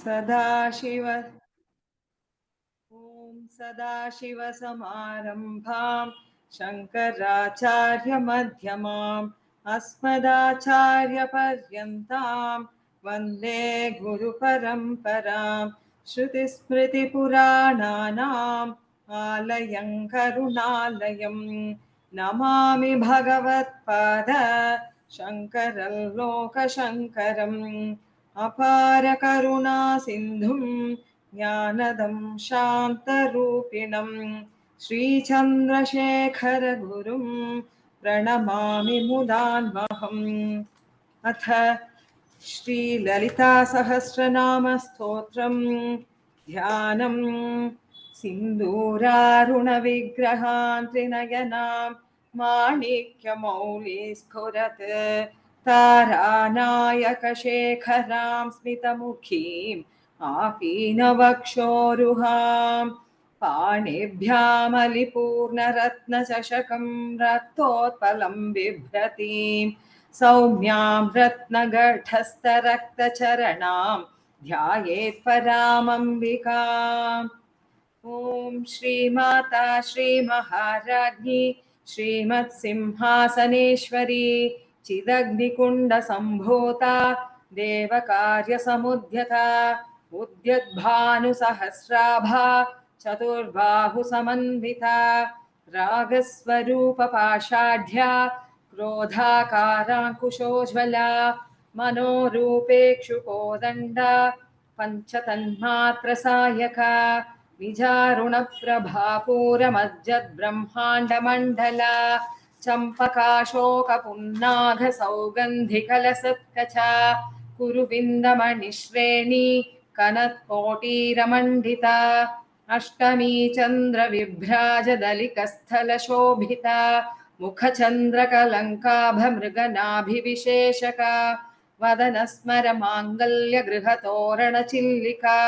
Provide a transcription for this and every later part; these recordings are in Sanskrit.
सदाशिव ॐ सदाशिवसमारम्भां शङ्कराचार्यमध्यमाम् अस्मदाचार्यपर्यन्तां वन्दे गुरुपरम्परां श्रुतिस्मृतिपुराणानाम् आलयं करुणालयं नमामि भगवत्पाद शङ्करं लोकशङ्करम् अपार करुणा सिन्धुं ज्ञानदं शान्तरूपिणं श्रीचन्द्रशेखरगुरुं प्रणमामि मुदान्वहम्। अथ श्रीललितासहस्रनामस्तोत्रम् ध्यानम् सिन्दूरारुणविग्रहान् त्रिनयनां माणिक्यमौलिस्फुरत् तारानायकशेखरां स्मितमुखीम् आपीनवक्षोरुहाम् पाणिभ्यामलिपूर्णरत्नचषकं रक्तोत्पलं बिभ्रतीं सौम्यां रत्नगर्भस्थरक्तचरणां ध्यायेत् परामम्बिकाम्। ॐ श्रीमाता श्रीमहाराज्ञी श्रीमत्सिंहासनेश्वरी चिदग्निकुण्डसम्भूता देवकार्यसमुद्यता उद्यद्भानुसहस्राभा चतुर्बाहुसमन्विता रागस्वरूपपाषाढ्या क्रोधाकाराङ्कुशोज्ज्वला मनोरूपेक्षुकोदण्डा पञ्चतन्मात्रसायका विजारुणप्रभापूरमज्जद्ब्रह्माण्डमण्डला चम्पकाशोकपुन्नाघसौगन्धिकलसत्कचा कुरुविन्दमणिश्रेणी कनत्कोटीरमण्डिता अष्टमी चन्द्रविभ्राजदलिकस्थलशोभिता मुखचन्द्रकलङ्काभमृगनाभिविशेषका वदनस्मरमाङ्गल्यगृहतोरणचिल्लिका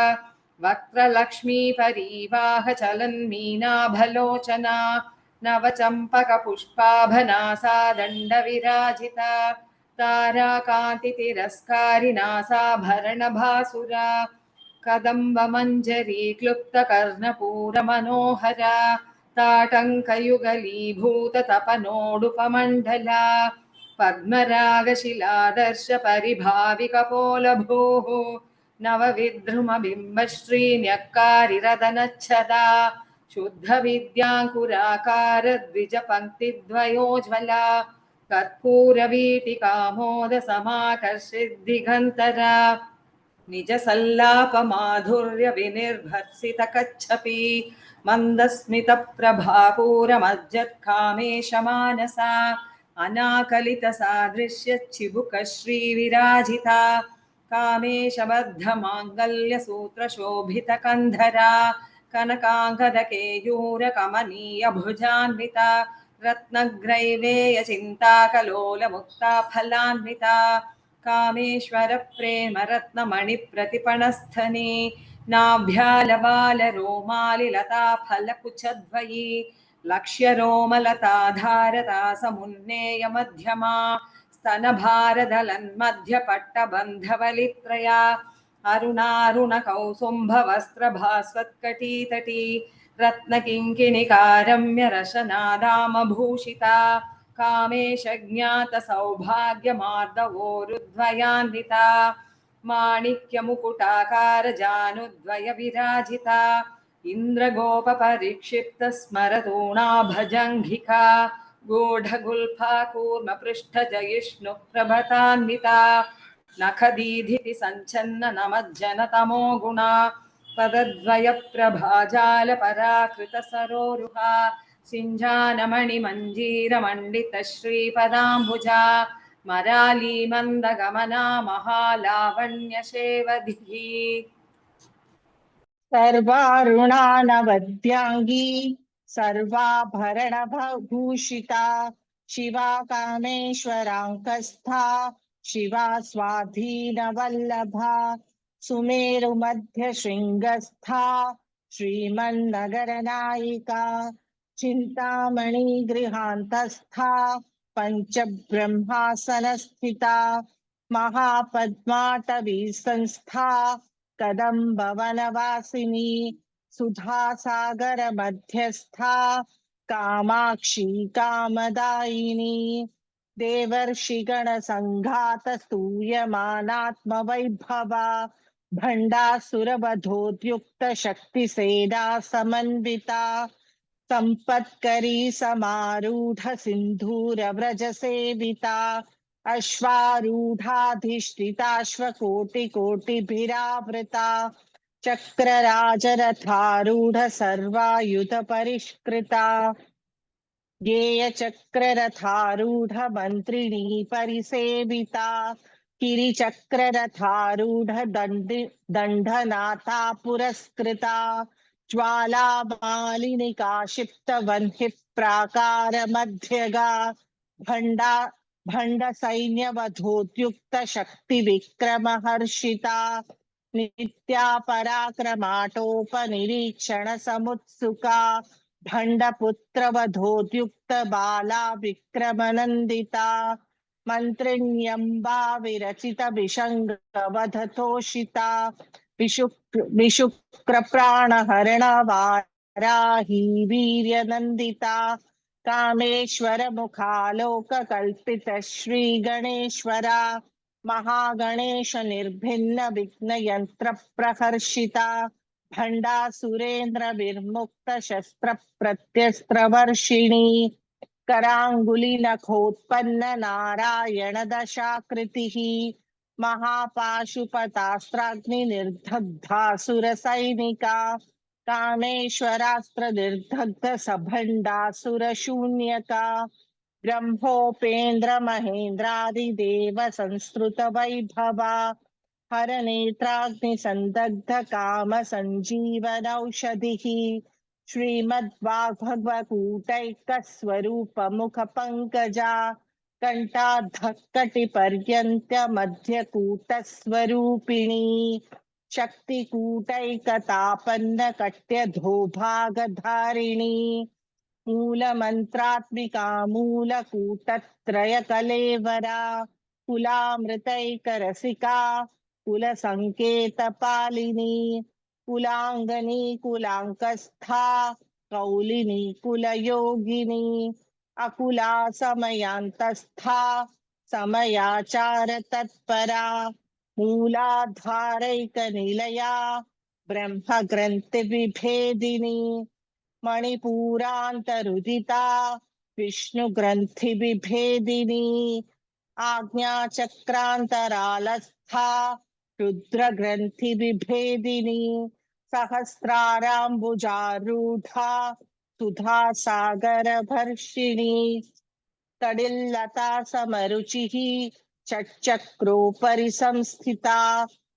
वक्त्रलक्ष्मीपरीवाहचलन्मीनाभलोचना नवचम्पकपुष्पाभना सा दण्डविराजिता ताराकान्तितिरस्कारिणासाभरणभासुरा कदम्बमञ्जरी क्लुप्तकर्णपूरमनोहरा ताटङ्कयुगलीभूततपनोडुपमण्डला पद्मरागशिलादर्शपरिभाविकपोलभूः नवविद्रुमबिम्बश्रीन्यक्कारिरदनच्छदा शुद्धविद्याङ्कुराकारद्विजपङ्क्तिद्वयोज्ज्वला कर्पूरवीटिकामोदसमाकर्षिद्दिगन्तरा निजसल्लापमाधुर्यविनिर्भर्सितकच्छपि मन्दस्मितप्रभापूरमज्जत्कामेशमानसा अनाकलितसादृश्यच्छिबुकश्रीविराजिता कामेशबद्धमाङ्गल्यसूत्रशोभितकन्धरा कनकाङ्गदकेयूरकमनीयभुजान्विता रत्नग्रैवेयचिन्ताकलोलमुक्ता फलान्विता कामेश्वरप्रेमरत्नमणिप्रतिपणस्थने नाभ्यालबालरोमालिलता फलकुचद्वयी लक्ष्यरोमलताधारता समुन्नेयमध्यमा स्तनभारदलन्मध्यपट्टबन्धवलित्रया अरुणारुणकौसुम्भवस्त्रभास्वत्कटीतटी रत्नकिङ्किणिकारम्यरशनादामभूषिता कामेशज्ञातसौभाग्यमार्दवोरुद्वयान्विता माणिक्यमुकुटाकारजानुद्वयविराजिता इन्द्रगोपपरिक्षिप्तस्मरतूणाभजङ्घिका गूढगुल्फा कूर्मपृष्ठजयिष्णुप्रभतान्विता नखदीधिति सञ्छन्न नमज्जनतमो गुणा पदद्वयप्रभाजालपराकृतसरोरुहा सिञ्जानमणिमञ्जीरमण्डितश्रीपदाम्बुजा मरालीमन्दगमना महालावण्यशेवधिः सर्वारुणानवद्यांगी सर्वाभरणभूषिता शिवा कामेश्वराङ्कस्था शिवा स्वाधीनवल्लभा सुमेरुमध्यशृङ्गस्था श्रीमन्नगरनायिका चिन्तामणिगृहान्तस्था पञ्चब्रह्मासनस्थिता महापद्माटवी संस्था कदम्बवनवासिनी सुधासागर मध्यस्था कामाक्षी कामदायिनी देवर्षिगण संघात स्तूयमानात्मवैभवा भण्डासुरवधोद्युक्त शक्तिसेना समन्विता संपत्करी समारूढ़ सिंधूर व्रज सेविता अश्वारूढ़ाधिष्ठिताश्वकोटि कोटिभिरावृता चक्रराजरथारूढ़ सर्वायुध परिष्कृता गेय चक्ररथारूढ़ मंत्रिणी परिसेविता किरिचक्ररथारूढ़ दंडनाथा पुरस्कृता ज्वालामालिनिका क्षिप्त वह्नि प्राकार मध्यगा भंडा भंड सैन्य वधोद्युक्त शक्ति विक्रम हर्षिता नित्या पराक्रमाटोपनिरीक्षण समुत्सुका भंडपुत्र वधोद्युक्त बाला विक्रमनंदिता मंत्रिण्यंबा विरचित विशंग वधतोषिता विशुक्र प्राण हरण वाराही वीर्य नंदिता कामेश्वर मुखालोक कल्पित श्री गणेश्वरा महागणेश निर्भिन्न विघ्न यंत्र प्रहर्षिता भंडा सुरेंद्र विर्मुक्त शस्त्र प्रत्यस्त्र वर्षिणी करांगुली नखोत्पन्न नारायण दशाकृतिः महापाशुपतास्त्राग्नि निर्दग्धासुर सैनिका कामेश्वरास्त्र निर्दग्ध सभंडासुर शून्यका ब्रह्मोपेन्द्र महेन्द्रादिदेव संस्तृत वैभवा हर नेत्राग्नि संदग्ध काम संजीवनौषधिः श्रीमद्वाग्भगवकूटैक स्वरूप मुख पंकजा कंठाधक्कटि पर्यंत मध्यकूट स्वरूपिणी शक्तिकूटैकतापन्न कट्य धोभागधारिणी मूल मंत्रात्मिका मूलकूटत्रय कलेवरा कुलामृतैक रसिका कुल संकेत पालिनी कुलांगनी कुलांकस्था कौलिनी कुलयोगिनी अकुला समयांतस्था समयाचार तत्परा मूलाधारैक निलया ब्रह्म ग्रंथि विभेदिनी मणिपुरांतरुदिता विष्णु ग्रंथि विभेदिनी आज्ञा चक्रांतरालस्था रुद्र ग्रंथि विभेदिनी सहस्रारांबुजारूढ़ा सुधा सागर भर्षिणी तडिल्लता समरुचिः चक्रोपरि संस्थिता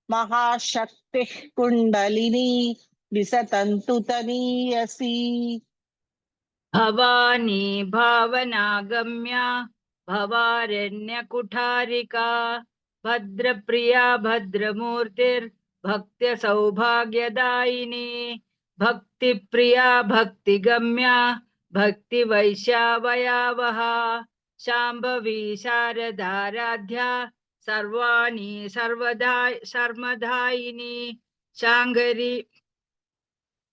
महाशक्तिः कुंडलिनी विसतन्तु तनीयसी भवानी भावनागम्या भवारण्यकुठारिका भद्रप्रिया भद्रमूर्तिर्भक्त्य सौभाग्यदायिनी भक्तिप्रिया भक्तिगम्या भक्तिवैश्यावयावहा शाम्भवी शारदाराध्या सर्वाणि सर्वदा सर्वदायिनी शांगरी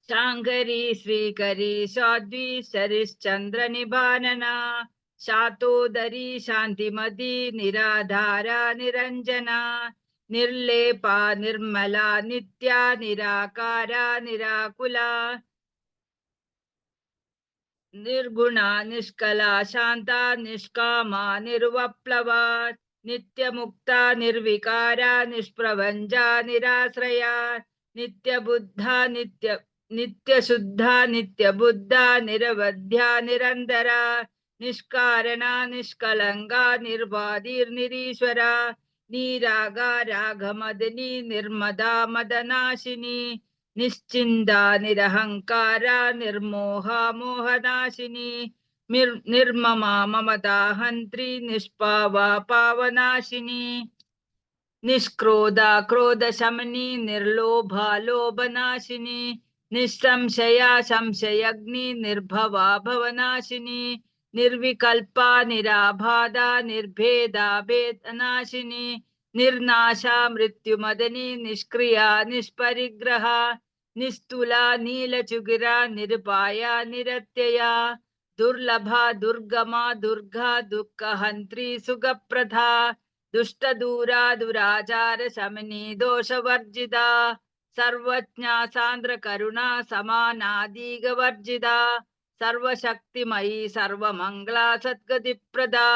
शांगरी श्रीकरी साध्वी सरिश्चंद्र निभानना शातोदरी शांतिमती निराधारा निरंजना निर्लेपा निर्मला नित्या निराकारा निराकुला निर्गुणा निष्कला शांता निष्कामा निर्वप्लवा नित्यमुक्ता निर्विकारा निष्प्रभंजा निराश्रया नित्यबुद्धा नित्यशुद्धा नित्यबुद्धा निरवध्या निरंतरा निष्कारणा निष्कलंगा निर्वादिर्निरीश्वरा निरागा रागमदनी निर्मदा मदनाशिनी निश्चिंदा निरहंकारा निर्मोहा मोहनाशिनी निर्ममा ममता हंत्री निष्पावा पावनाशिनी निष्क्रोधा क्रोध शमनी निर्लोभा लोभनाशिनी निस्संशया संशयग्नि निर्भवा भवनाशिनी निर्विकल्पा निराबाधा निर्भेदा भेदनाशिनी निर्नाशा मृत्युमदनी निष्क्रिया निष्परिग्रहा निस्तुला नीलचुगिरा निरुपाया निरत्यया दुर्लभा दुर्गमा दुर्गा दुःखहन्त्री सुखप्रदा दुष्टदूरा दुराचार शमिनी दोषवर्जिता सर्वज्ञा सान्द्र करुणा समानादिगवर्जिता सर्वशक्तिमयी सर्वमंगला सद्गतिप्रदा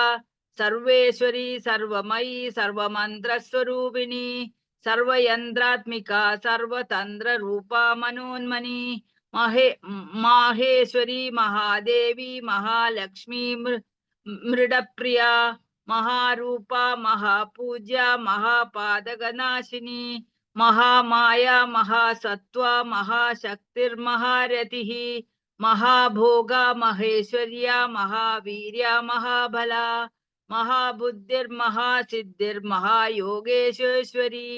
सर्वेश्वरी सर्वमयी सर्वमंत्रस्वरूपिणी सर्वयंत्रात्मिका सर्वतंत्र रूपा मनोन्मनी माहेश्वरी महादेवी महालक्ष्मी मृडप्रिया महारूपा महापूज्या महापादगनाशिनी महामाया महासत्वा महाशक्तिर्महारतिः महाभोगा महेश्वर्या महावीर्या महाबला महाबुद्धिर्महासिद्धिर्महायोगेश्वरी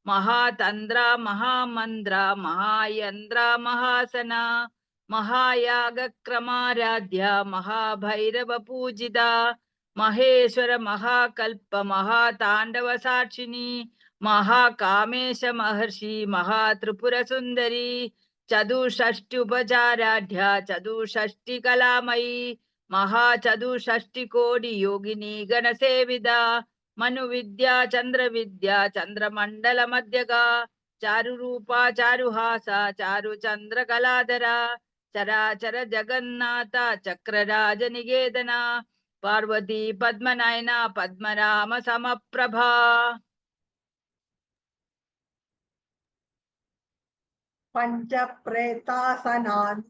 महातंद्रा महामंद्रा महायंद्रा महासना महायागक्रमाराध्या महाभैरव पूजिता महेश्वर महाकल्प महातांडव साक्षिणी महाकामेश महर्षि महात्रिपुर सुंदरी चतुष्षष्ट्युपचाराढ्या चतुष्षष्टि कलामयी महाचतुष्षष्टि कोटि योगिनी गणसेविदा मनुविद्या चंद्रविद्या चंद्रमंडल मध्यगा चारुरूपा चारुहासा चारुचंद्रकलाधरा चराचर जगन्नाथ चक्रराज निकेतना पार्वती पद्मनयना पद्मनाम समप्रभा। पंच प्रेतासनान्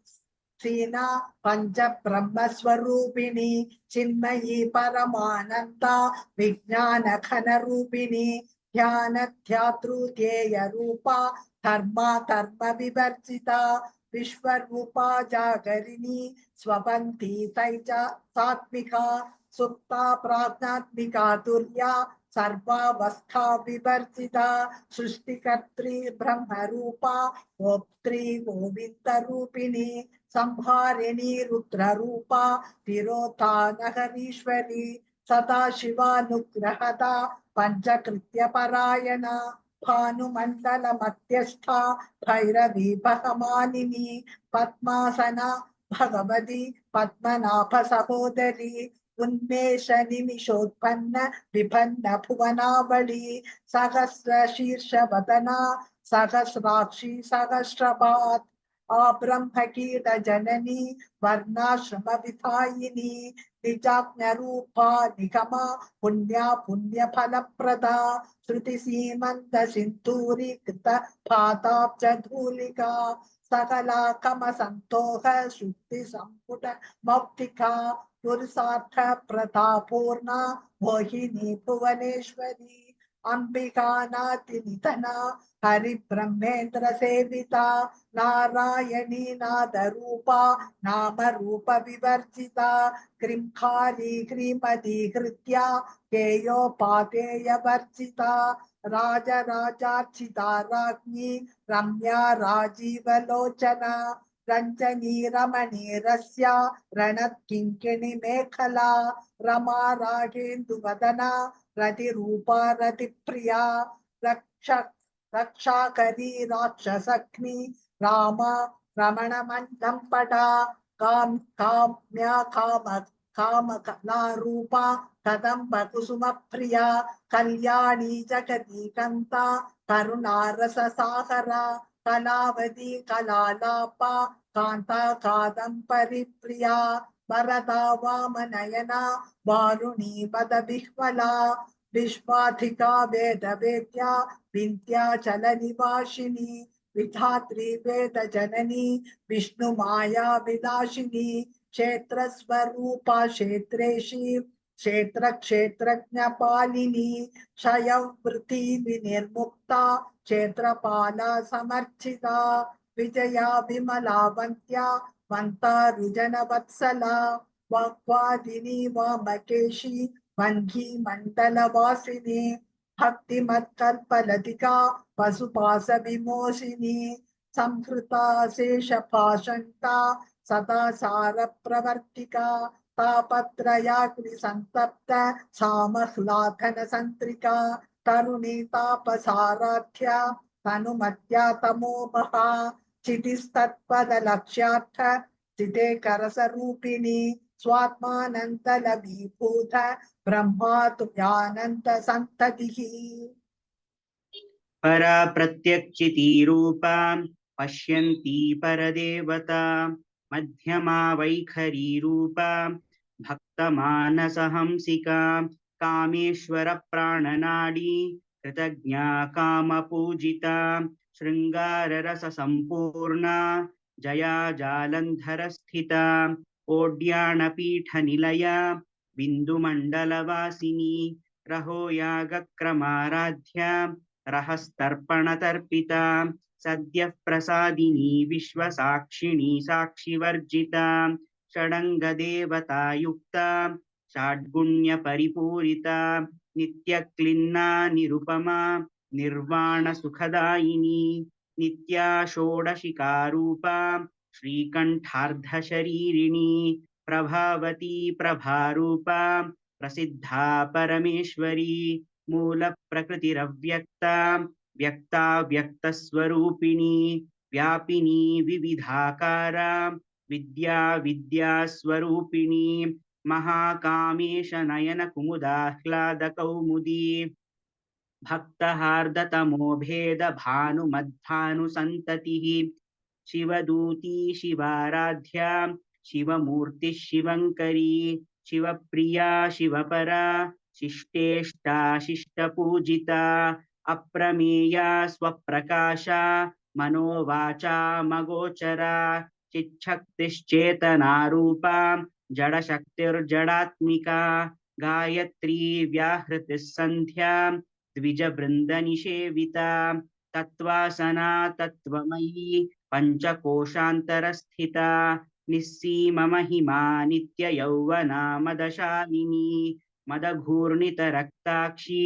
सीना पंच ब्रह्म स्वरूपिणी चिन्मयी परमानंदा विज्ञान घन रूपिणी ध्यान ध्यातृत्येय रूपा धर्मा धर्म विवर्जिता विश्वरूपा जागरिणी स्वपन्थी तैजा सात्विका सुप्ता प्राज्ञात्मिका तुर्या सर्वावस्था विवर्जिता सृष्टिकर्त्री ब्रह्म रूपा भोक्त्री गोविंद रूपिणी संहारिणी रुद्र रूपा तिरोता नगरीश्वरी सदा शिवानुग्रहदा पंचकृत्य परायणा भानुमंडल मध्यस्था भैरवी भगमानिनी पद्मासना भगवती पद्मनाभ सहोदरी उन्मेष निमिषोत्पन्न विपन्न भुवनावली सहस्र शीर्ष वदना सहस्राक्षी सहस्रपात् आब्रह्मकीट जननी वर्णाश्रम विधायिनी निजाज्ञ रूपा निगमा पुण्या पुण्य फल प्रदा श्रुति सीमंत सिंधूरी कृत पादाब्ज धूलिका सकला कम संतोष शुद्धि संपुट मौक्तिका पुरुषार्थ प्रतापूर्णा मोहिनी भुवनेश्वरी अंबिका नाति निधना हरि ब्रह्मेंद्र सेविता नारायणी नाद रूपा नाम रूप विवर्जिता क्रींखारी क्रीमती कृत्या केयोपादेय वर्जिता राजराजार्चिता राज्ञी रम्या राजीवलोचना रंजनी रमणी रस्या रणत्किंकिणी मेखला रमा रागेन्दुवदना रतिरूपा रतिप्रिया रक्षाकरी राक्षसग्नि रामा रमण मंडम्पटा काम्या कामकला रूपा कदम्ब कुसुम प्रिया कल्याणी जगती कंता करुणारस सागरा कलावती कलालापा कांता कादम्बरी प्रिया वरदा वामनयना वारुणी पद विह्वला विश्वाधिका वेद वेद्या विंध्याचल निवासिनी विधात्री वेद जननी विष्णु माया विलासिनी क्षेत्र स्वरूपा क्षेत्रेशी क्षेत्र क्षेत्रज्ञ पालिनी क्षयवृत्ति विनिर्मुक्ता क्षेत्रपाला समर्चिता विजया विमलावंत्या वंता रुजन वत्सला वाग्वादिनी वामकेशी वंगी मंडल वासिनी भक्ति मत्कल्पलतिका पशुपास विमोशिनी संहृता शेष भाषंता सदा सार प्रवर्तिका तापत्रयाग्नि संतप्त सामह्लादन संत्रिका तरुणीतापसाराध्या तनुमत्या तमोमहा चितिस्तत्पदलक्ष्यार्थ चिते करसरूपिणी स्वात्मानन्तलभीभूत ब्रह्मा तुभ्यानन्त सन्ततिः परा प्रत्यक्षितीरूपा पश्यन्ती परदेवता मध्यमा वैखरीरूपा भक्तमानसहंसिका कामेश्वर प्राणनाडी कृतज्ञा कामपूजिता शृङ्गाररससम्पूर्णा जया जालन्धरस्थिता ओड्याणपीठनिलया बिन्दुमण्डलवासिनी रहोयागक्रमाराध्या रहस्तर्पणतर्पिता सद्यः प्रसादिनी विश्वसाक्षिणी साक्षिवर्जिता षडङ्गदेवतायुक्ता षड्गुण्यपरिपूरिता नित्यक्लिन्ना निरुपमा निर्वाणसुखदायिनी नित्या षोडशिकारूपा श्रीकण्ठार्धशरीरिणी प्रभावती प्रभारूपा प्रसिद्धा परमेश्वरी मूलप्रकृतिरव्यक्ता व्यक्ता व्यक्तस्वरूपिणी व्यापिनी विविधाकारा विद्या विद्यास्वरूपिणी महाकामेश नयन कुमुदाह्लादकौमुदी भक्तहार्दतमो भेद भानुमद्भानुसन्ततिः शिवदूती शिवाराध्या शिवमूर्तिः शिवङ्करी शिवप्रिया शिवपरा शिष्टेष्टा शिष्टपूजिता अप्रमेया स्वप्रकाशा मनोवाचा मगोचरा चिच्छक्तिश्चेतनारूपा जडशक्तिर्जडात्मिका गायत्री व्याहृतिः सन्ध्या द्विजबृन्दनिषेविता तत्त्वासना तत्त्वमयी पञ्चकोशान्तरस्थिता निस्सीममहिमा नित्ययौवना मदशालिनी मदघूर्णितरक्ताक्षी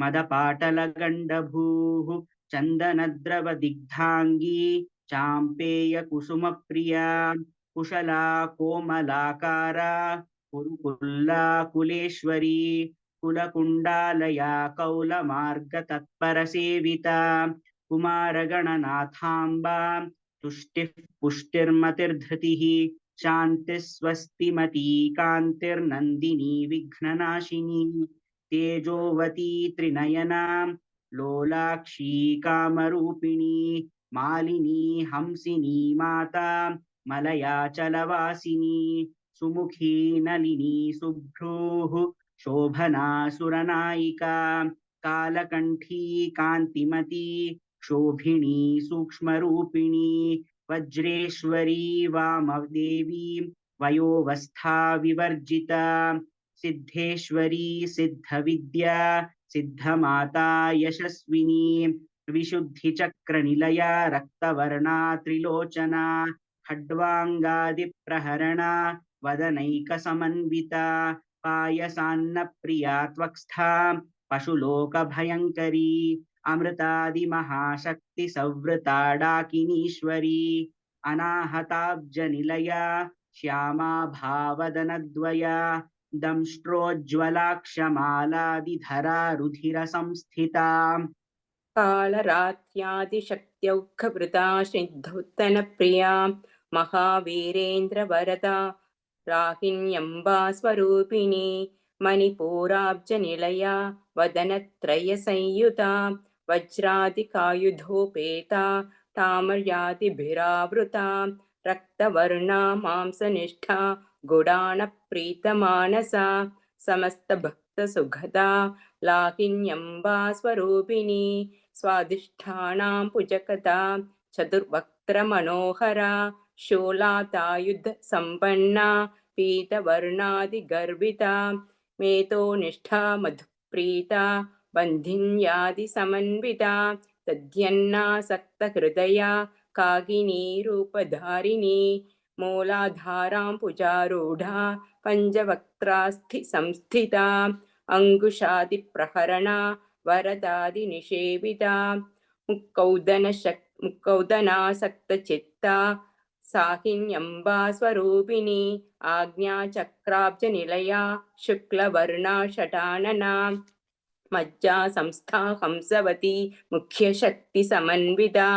मदपाटलगण्डभूः चन्दनद्रवदिग्धाङ्गी चाम्पेयकुसुमप्रिया कुशला कोमलाकारा कुरुकुल्ला कुलेश्वरी कुलकुण्डालया कौलमार्गतत्परसेविता कुमारगणनाथाम्बा तुष्टिः पुष्टिर्मतिर्धृतिः शान्तिः स्वस्तिमती कान्तिर्नन्दिनी विघ्ननाशिनी तेजोवती त्रिनयना लोलाक्षी कामरूपिणी मालिनी हंसिनी माता मलयाचलवासिनी सुमुखी नलिनी शुभ्रूः शोभना सुरनायिका कालकण्ठी कान्तिमती क्षोभिणी सूक्ष्मरूपिणी वज्रेश्वरी वामदेवी वयोवस्था विवर्जिता सिद्धेश्वरी सिद्धविद्या सिद्धमाता यशस्विनी विशुद्धिचक्रनिलया रक्तवर्णा त्रिलोचना खड्वाङ्गादिप्रहरणा वदनैकसमन्विता पायसान्नप्रिया त्वक्स्था पशुलोकभयङ्करी अमृतादिमहाशक्तिसंवृता डाकिनीश्वरी अनाहताब्जनिलया श्यामा भावदनद्वया दंष्ट्रोज्ज्वलाक्षमालादिधरा रुधिरसंस्थिता कालरात्र्यादिशक्त्यौघभृता सिद्धोत्तनप्रिया महावीरेन्द्रवरदा राहिण्यम्बा स्वरूपिणी मणिपूराब्जनिलया वदनत्रयसंयुता वज्रादिकायुधोपेता तामर्यादिभिरावृता रक्तवर्णा मांसनिष्ठा गुडाणप्रीतमानसा समस्तभक्तसुखदा लाहिन्यम्बा स्वरूपिणी स्वादिष्ठानां पुजकता चतुर्वक्त्रमनोहरा शूलातायुधसम्पन्ना पीतवर्णादिगर्भिता मेतोनिष्ठा मधुप्रीता बन्धिन्यादिसमन्विता तद्यन्नासक्तहृदया कागिनी रूपधारिणी मूलाधारां पुजारूढा पञ्चवक्त्रास्थि संस्थिता अंकुशादिप्रहरणा वरदादिनिषेविता मुक्कौदनासक्तचित्ता साहिन्यम्बा स्वरूपिणी आज्ञाचक्राब्जनिलया शुक्लवर्णा शटानना मज्जा संस्था हंसवती मुख्यशक्तिसमन्विता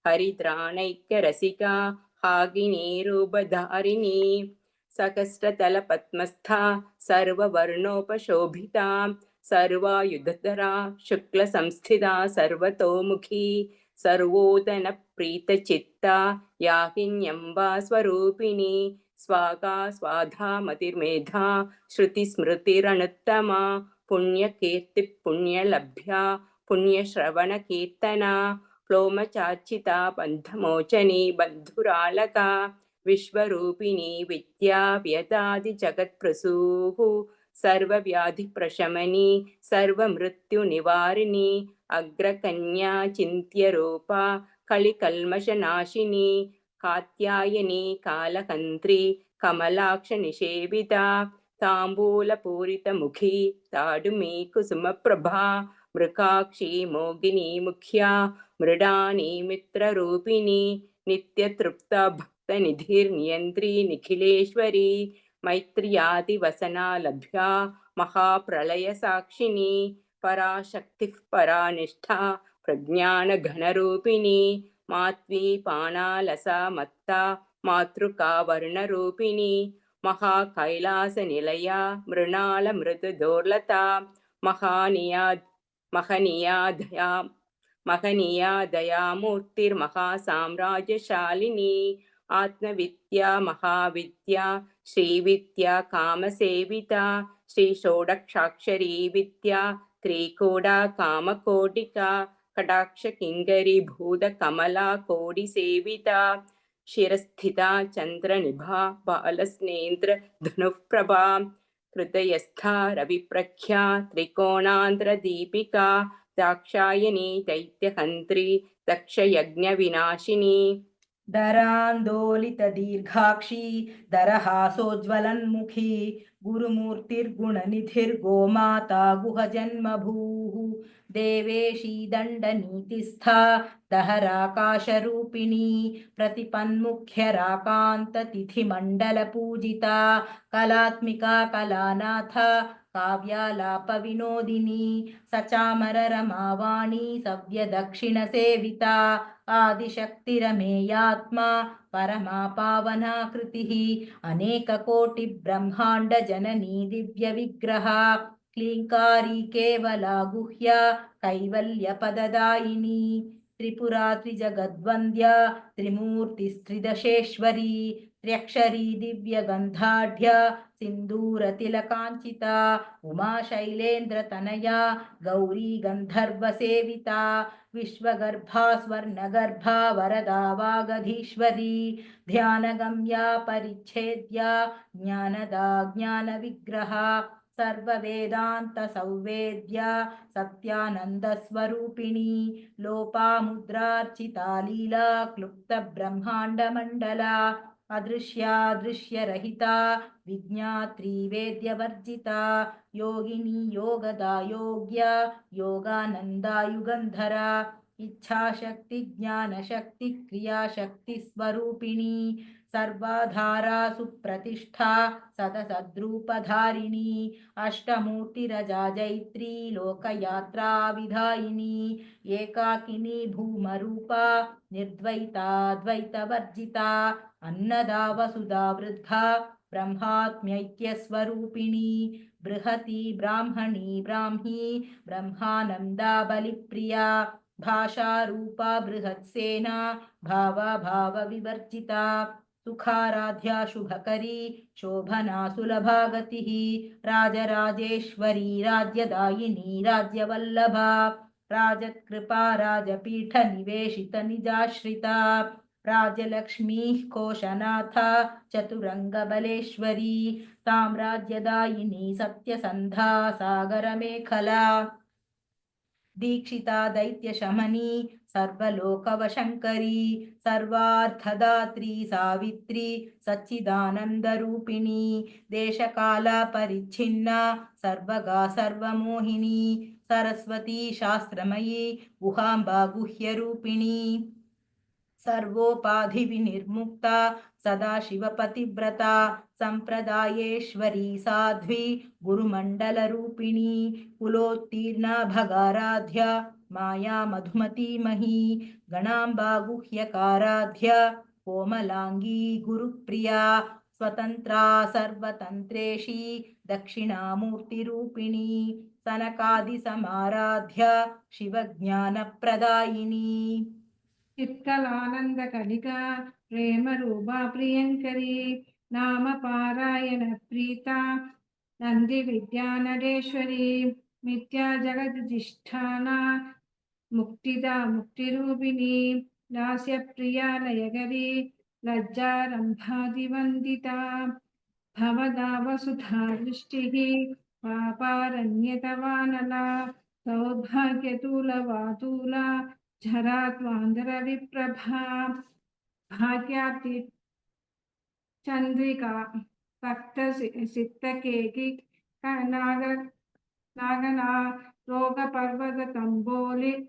हरिद्राणैक्यरसिका हागिनीरूपधारिणी सकस्रतलपद्मस्था सर्ववर्णोपशोभिता सर्वायुधधरा शुक्लसंस्थिता सर्वतोमुखी सर्वोदनप्रीतचित्ता याहिन्यम्बा स्वरूपिणी स्वागा स्वाधा मतिर्मेधा श्रुतिस्मृतिरनुत्तमा पुण्यकीर्तिपुण्यलभ्या पुण्यश्रवणकीर्तना प्लोमचार्चिता बन्धमोचनी बन्धुरालका विश्वरूपिणी विद्या व्यदादिजगत्प्रसूः सर्वव्याधिप्रशमनी सर्वमृत्युनिवारिणी अग्रकन्या चिन्त्यरूपा कलिकल्मषनाशिनी कात्यायनी कालहन्त्री कमलाक्षनिषेविता ताम्बूलपूरितमुखी ताडुमी कुसुमप्रभा मृगाक्षी मोगिनी मुख्या मृडानी मित्ररूपिणी नित्यतृप्ता भक्तनिधिर्नियन्त्री निखिलेश्वरी मैत्र्यादिवसना लभ्या महाप्रलयसाक्षिणी पराशक्तिः परानिष्ठा प्रज्ञानघनरूपिणी मात्वी पाणालसा मत्ता मातृका वर्णरूपिणी महाकैलासनिलया मृणालमृदुदोर्लता महनीया दयामूर्तिर्महासाम्राज्यशालिनी आत्मविद्या महाविद्या श्रीविद्या कामसेविता श्रीषोडक्षाक्षरी विद्या त्रिकोडा कामकोटिका कटाक्षकिङ्करी भूतकमला कोटिसेविता शिरस्थिता चन्द्रनिभा बालस्नेन्द्र धनुःप्रभा हृदयस्था रविप्रख्या त्रिकोणान्तरदीपिका दाक्षायणी दैत्यहन्त्री दक्षयज्ञविनाशिनी दरान्दोलितदीर्घाक्षी दरहासोज्ज्वलन्मुखी गुरुमूर्तिर्गुणनिधिर्गोमाता गुहजन्मभूः देवेशी दण्डनीतिस्था दहराकाशरूपिणी प्रतिपन्मुख्यराकान्ततिथिमण्डलपूजिता कलात्मिका कलानाथ काव्यालापविनोदिनी सचामररमावाणी सव्यदक्षिणसेविता आदिशक्तिरमेयात्मा परमा पावनाकृतिः अनेककोटिब्रह्माण्डजननी दिव्यविग्रहा क्लीङ्कारी केवला गुह्या कैवल्यपददायिनी त्रिपुरा त्रिजगद्वन्द्या त्रिमूर्तिस्त्रिदशेश्वरी त्र्यक्षरी दिव्यगन्धाढ्या सिन्दूरतिलकाञ्चिता उमाशैलेन्द्रतनया गौरी गन्धर्वसेविता विश्वगर्भा स्वर्णगर्भा वरदा वागधीश्वरी ध्यानगम्या परिच्छेद्या ज्ञानदा ज्ञानविग्रहा सर्ववेदान्तसंवेद्या सत्यानन्दस्वरूपिणी लोपामुद्रार्चिता लीला क्लुप्तब्रह्माण्डमण्डला अदृश्यादृश्यरहिता विज्ञात्री वेद्यवर्जिता योगिनी योगदा योग्या योगानन्दा युगन्धरा इच्छाशक्ति ज्ञानशक्ति क्रियाशक्ति स्वरूपिणी सर्वाधारा सुप्रतिष्ठा सदसद्रूपधारिणी अष्टमूर्तिरजा जैत्री लोकयात्रा विधायिनी एकाकिनी भूमरूपा निर्द्वैता द्वैतवर्जिता अन्नदा वसुधा वृद्धा ब्रह्मात्म्यैक्यस्वरूपिणी बृहती ब्राह्मणी ब्राह्मी ब्रह्मानन्दा बलिप्रिया भाषारूपा बृहत्सेना भावविवर्जिता सुखाराध्या शुभकरी शोभना सुलभा गतिः राजराजेश्वरी राज्यदायिनी राज्यवल्लभा राजत्कृपा राजपीठनिवेशितनिजाश्रिता राजलक्ष्मीः कोशनाथा चतुरङ्गबलेश्वरी साम्राज्यदायिनी सत्यसन्धा सागरमेखला दीक्षिता दैत्यशमनी सर्वलोकवशङ्करी सर्वार्थदात्री सावित्री सच्चिदानन्दरूपिणी देशकालपरिच्छिन्ना सर्वगा सर्वमोहिनी सरस्वती शास्त्रमयी गुहाम्बा गुह्यरूपिणी सर्वोपाधिविनिर्मुक्ता सदाशिवपतिव्रता सम्प्रदायेश्वरी साध्वी गुरुमण्डलरूपिणी कुलोत्तीर्णा भगाराध्या माया मधुमती मही गणाम्बा गुह्यकाराध्या कोमलांगी गुरुप्रिया स्वतंत्रा सर्वतंत्रेशी दक्षिणामूर्तिरूपिणी सनकादिसमाराध्या शिवज्ञानप्रदायिनी चित्कलानन्दकलिका प्रेमरूपा प्रियङ्करी नाम पारायण प्रीता नन्दिविद्यानरेश्वरी मिथ्या जगदिष्ठाना मुक्तिदा मुक्तिरूपिणी लास्यप्रिया लयकरी लज्जारम्भादिवन्दिता भवदावसुधा दृष्टिः पापारण्यतवानला सौभाग्यतुलवातुला झरात्वान्दरविप्रभा भाग्याप्ति चन्द्रिका भक्त सित्तकेकि नागना रोगपर्वत तम्बोलिर्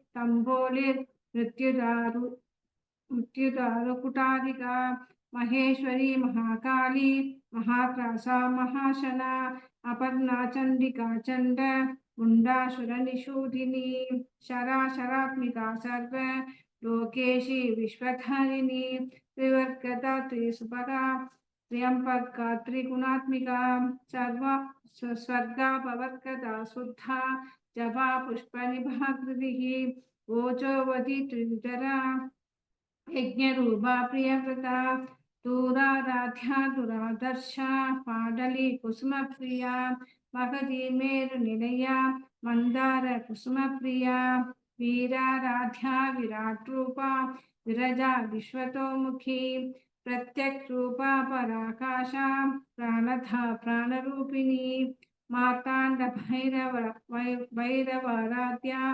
मृत्युदारुकुटारिका महेश्वरी महाकाली महात्रासा महाशना अपर्णा चण्डिका चण्ड मुण्डासुरनिषूदिनी शराशरात्मिका सर्व लोकेशी विश्वधारिणी त्रिवर्गदा त्रिसुभगा त्र्यंबका त्रिगुणात्मिका स्वर्गा पवर्गदा शुद्धा जपा पुष्पनिभाकृतिः ओजोवती त्रिविधरा यज्ञरूपा प्रियव्रता दूराराध्या दुरादर्शा पाडली कुसुमप्रिया महती मेरुनिलया मंदार कुसुमप्रिया वीराराध्या विराट रूपा विरजा विश्वतोमुखी प्रत्यक्ष रूपा पराकाशा प्राणधा प्राणरूपिणी मार्तांड भैरवाराध्या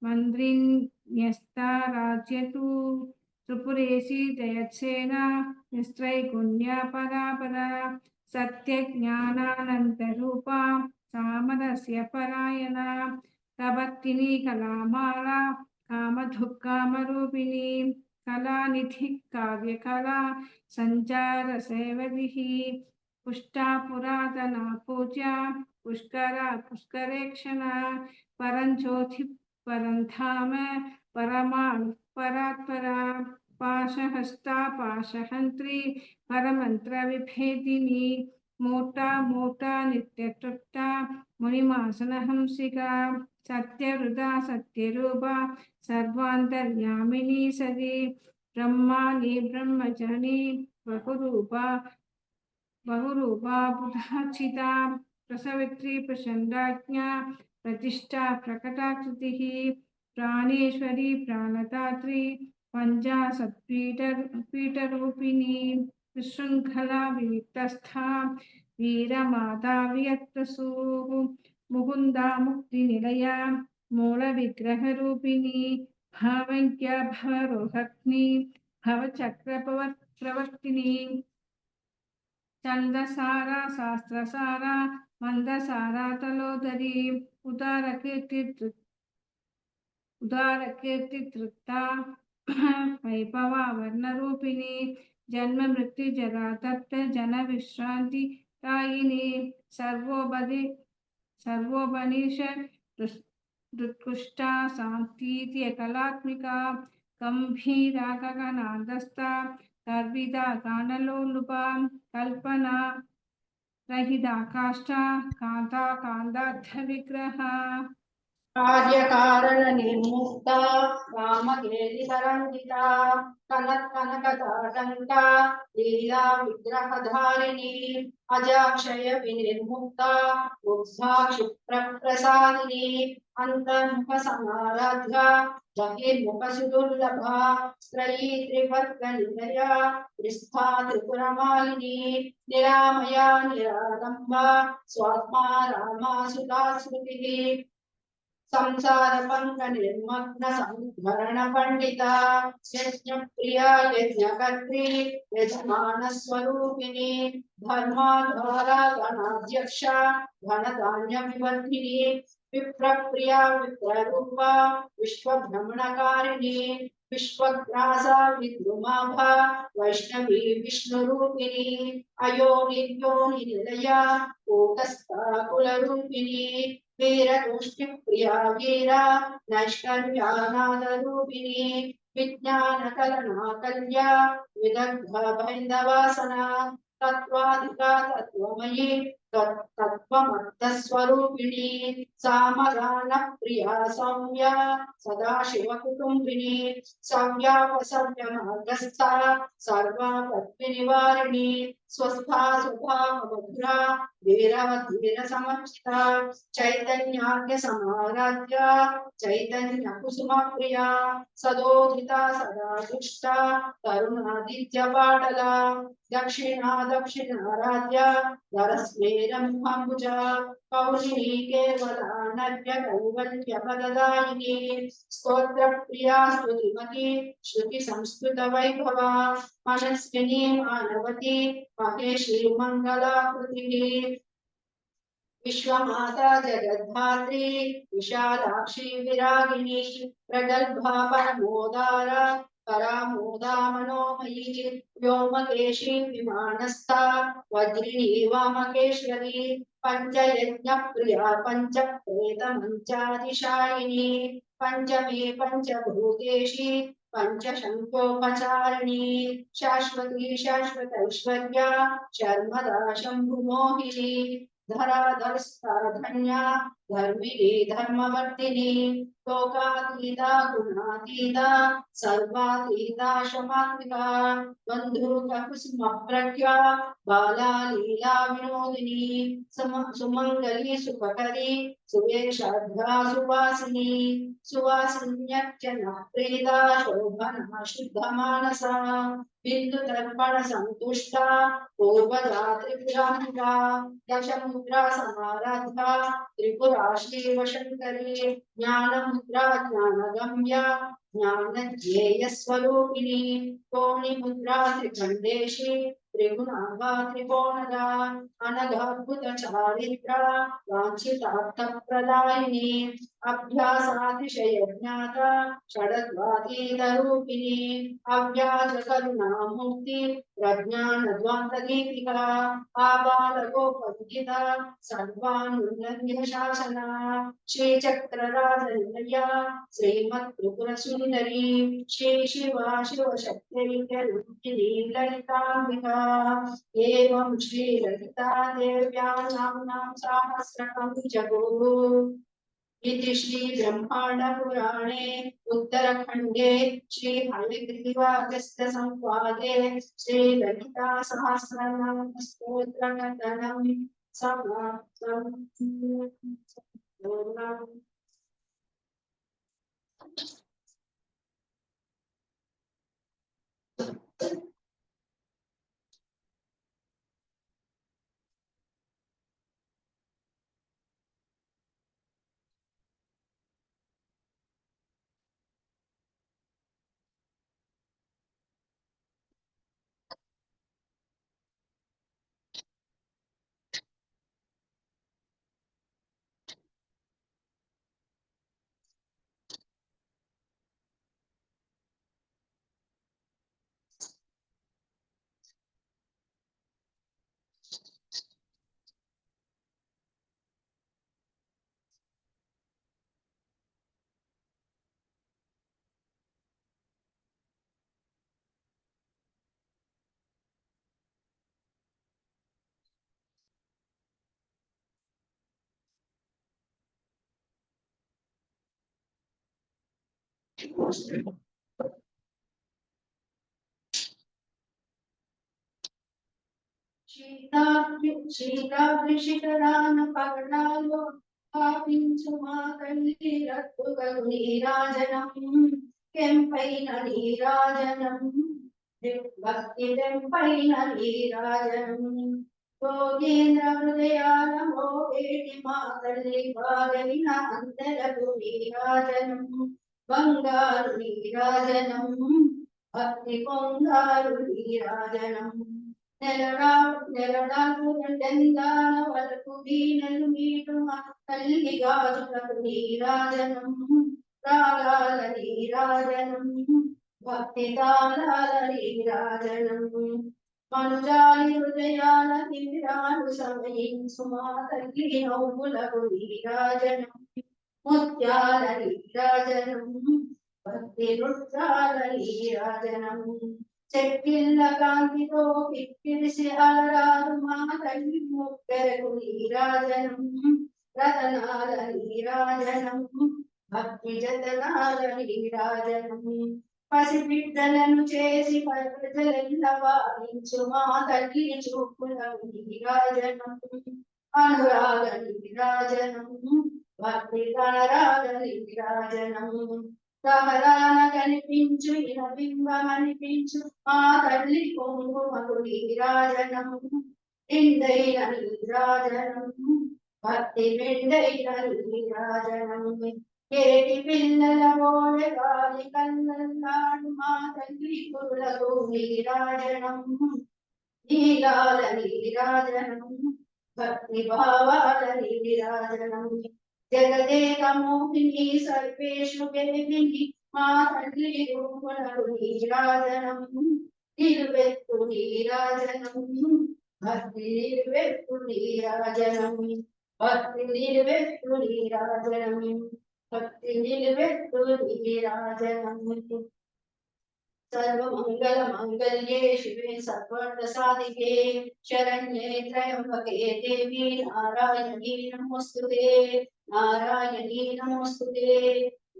मंद्रिन्यस्ता राज्यतु त्रिपुरेशी जयत्सेना निस्त्रैगुण्या परापरा सत्यज्ञानानन्तरूपा सामरस्य परायणा कवर्तिनी कलामाला कामधुक्कामरूपिणी कलानिधि काव्यकला सञ्चारसेवदिः पुष्टा पुरातना पूज्या पुष्करा पुष्करेक्षणा परञ्ज्योति परन्धाम परमाणु परात्परा पाशहस्ता पाशहन्त्री परमन्त्रविभेदिनी मोटा मोटा नित्यतृप्ता मुनिमासनहंसिका सत्यहृदा सत्यरूपा सर्वान्तर्यामिनी सदी ब्रह्माणि ब्रह्मचारिणी बहुरूपा बुधाचिता प्रसवित्री प्रचण्डाज्ञा प्रतिष्ठा प्रकटाकृतिः प्राणेश्वरी प्राणदात्री पञ्चाशत्पीठरूपिणी विशृङ्खला विविक्तस्था वीरमाता वियक्तसूः मुकुन्दा मुक्तिनिलया मूलविग्रहरूपिणी भावज्ञा भवरोहग्नि भवचक्रप्रवर्तिनी छन्दसारा शास्त्रसारा मन्दसारा तलोदरी उदारकीर्तितृप्ता वैभवा वर्णरूपिणी जन्म मृत्यु जरा तप्त जन विश्रांति दायिनी सर्वोपनिष दुत्कुष्टा शांति कलात्मिका गंभीरा गगनादस्ता गर्विदा गानलोलुपा कल्पना रहिता काष्ठा कांता कांदार्थ विग्रहा कार्यकारण निर्मुक्ता कामकेलि तरंगिता कनकदाटंका लीला विग्रहधारिणी अजाक्षय विनिर्मुक्ता मुग्धा क्षिप्रप्रसादिनी अंतर्मुख समाराध्या बहिर्मुखसुदुर्लभा स्त्रयी त्रिवर्गनिलया त्रिस्था त्रिपुरमालिनी निरामया निरालम्बा स्वात्मा रामा सुता स्मृतिः संसार पंक निर्मग्न संधरण पंडिता यज्ञ प्रिया यज्ञकर्त्री यजमान स्वरूपिणी धर्माधारा गणाध्यक्षा धनधान्य विवर्धिनी विप्रप्रिया विप्ररूपा विश्वभ्रमणकारिणी विश्वग्रासा विद्रुमाभा वैष्णवी विष्णुरूपिणी अयोनिर्योनि निलया कूटस्था कुलरूपिणी वीरतुष्टिप्रिया वीरा नैष्कर्म्यानादरूपिणी विज्ञानकलना कल्या विदग्धा भैन्दवासना तत्त्वाधिका तत्त्वमयी तत्त्वमर्थस्वरूपिणी सामगानप्रिया सौम्या सदाशिवकुटुम्बिनी सव्यापसव्यमार्गस्था सर्वापत्तिनिवारिणी स्वस्था स्वभावमधुरा वीरवद्वीरसमर्चिता चैतन्यार्घ्यसमाराध्या चैतन्यकुसुमप्रिया सदोदिता सदा दुष्टा तरुणादित्यपाटला दक्षिणाराध्या वरस्मेरम्भुजा कौशिनी केवला नव्य कैवल्यपददायिनी स्तोत्रप्रिया स्तुतिमती श्रुति संस्कृत वैभवा मनस्विनी मानवती महेशी मंगलाकृतिः विश्वमाता जगद्धात्री विशालाक्षी विरागिणी प्रगल्भा परमोदारा परामोदा मनोमयी व्योमकेशी विमानस्था वज्रिणी वामकेश्वरी पंचयज्ञ प्रिया पंचप्रेतमंचादिशायिनी पंचमे पंचभूतेशी पंचशंकोपचारिणी शाश्वती शाश्वतैश्वर्या शर्मदा शंभुमोहिनी धराधरस्था धर्मिणी धर्मवर्तिनी लोकातीता गुणातीता सर्वातीता क्षमात्मिका बन्धुकुसुमप्रज्ञा बाला लीला विनोदिनी सुमंगली सुपकरी सुवेशाढ्या सुवासिनी सुवासिन्यर्चना प्रीता शोभना शुद्धमानसा बिंदु दर्पण संतुष्टा पूर्वजा त्रिपुरांगा दशमुद्रा समाराधा त्रिपुरा शिवशंकरी ज्ञानमुद्रा ज्ञानगम्या ज्ञानध्येयस्वरूपिणी कोणिमुद्रा त्रिखण्डेशी त्रिगुणाभा त्रिकोणदा अनघाद्भुत चारित्रा वाञ्छितार्थप्रदायिनी अभ्यासातिशयज्ञाता षडद्वातीतरूपिणी अव्याजकरुणामूर्ति प्रज्ञानध्वान्तदीपिका आबालगोपविदिता सर्वानुनन्द्य शासना श्रीचक्रराजनिलया श्रीमत्त्रिपुरसुन्दरी श्री शिवा शिवशक्त्यैक्यरूपिणी ललिताम्बिका एवं श्री ललिता देव्यां नाम्नां सहस्रकं जगुः इति श्री ब्रह्मांड पुराणे उत्तरखंडे श्री हयग्रीवागस्त्य संवादे श्री ललिता सहस्रनाम स्तोत्र कथनम समाप्तम्। शीताभिषिकरान पगडालो पापिंచుమా కల్లి రత్తుగలు నీరాజనం కెంపైన నీరాజనం భక్తి దెంపైన నీరాజనం యోగేంద్ర హృదయాల మోగేటి మా తల్లి బాగైన అందరకు నీరాజనం బంగారు నీరాజనం భక్తి పొంగారు నీరాజనం నెలడాకు రెండెందాల వరకు వీణలు మీటు తల్లి గాజులకు నీరాజనం రాగాల నీరాజనం భక్తితాళీరాజనం మనుజాలి హృదయాల తిమిరాలు సమయించు మా తల్లి నవ్వులకు నీరాజనం ముత్యాల నీరాజనం భక్తి రుద్రాల నీరాజనం చెక్కిళ్ళ కాంతితో కిక్కిరిసి అలరారు మా తల్లి ముక్కెరకు నీరాజనం రతనాల నీరాజనం భక్తి జతనాల నీరాజనం పసిబిడ్డలను చేసి ప్రజలెల్ల వారించు మా తల్లి చూపులకు నీరాజనం అనురాగ నీరాజనం భక్తి గణరాగ నీరాజనం సహరాన కనిపించు ఇనబింబమనిపించు మా తల్లి కుంకుమకు నీరాజనం నిండైన నీరాజనం భక్తి నిండైన నీరాజనం ఏటి పిల్లల ఓడె గాలి కళ్ళల్లాడు మా తల్లి కురులకు నీరాజనం నీలాల నీరాజనం భక్తి భావాల నీరాజనం జగదేక మోహిని సర్వేషు దేవిని మా తల్లి రూపులకు నీరాజనం నిలువెత్తు నీరాజనం భక్తి నిలువెత్తు నీరాజనం భక్తి నిలువెత్తు నీరాజనం భక్తి నిలువెత్తు నీరాజనం సర్వమంగళ మంగళ్యే శివే సర్వార్థ సాధికే శరణ్యే త్రయంబకే దేవి నారాయణీ నమోస్తుతే నారాయణీ నమోస్తుతే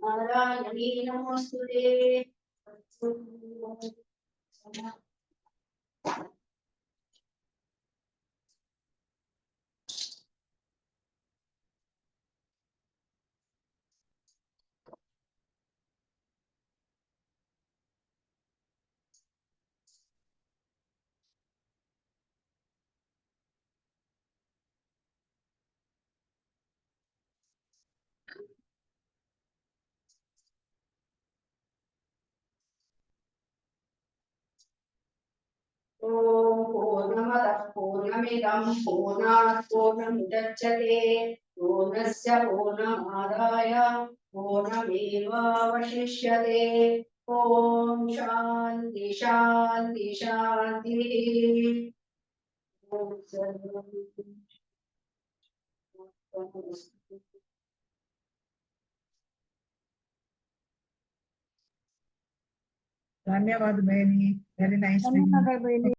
నారాయణీ నమోస్తుతే ఓం పూర్ణమదః పూర్ణమిదం పూర్ణాత్ పూర్ణముదచ్యతే పూర్ణస్య పూర్ణమాదాయ పూర్ణమేవావశిష్యతే ఓం శాంతి శాంతి శాంతి ఓం శాంతి. ధన్యవాదాలు బేని వెరీ నైస్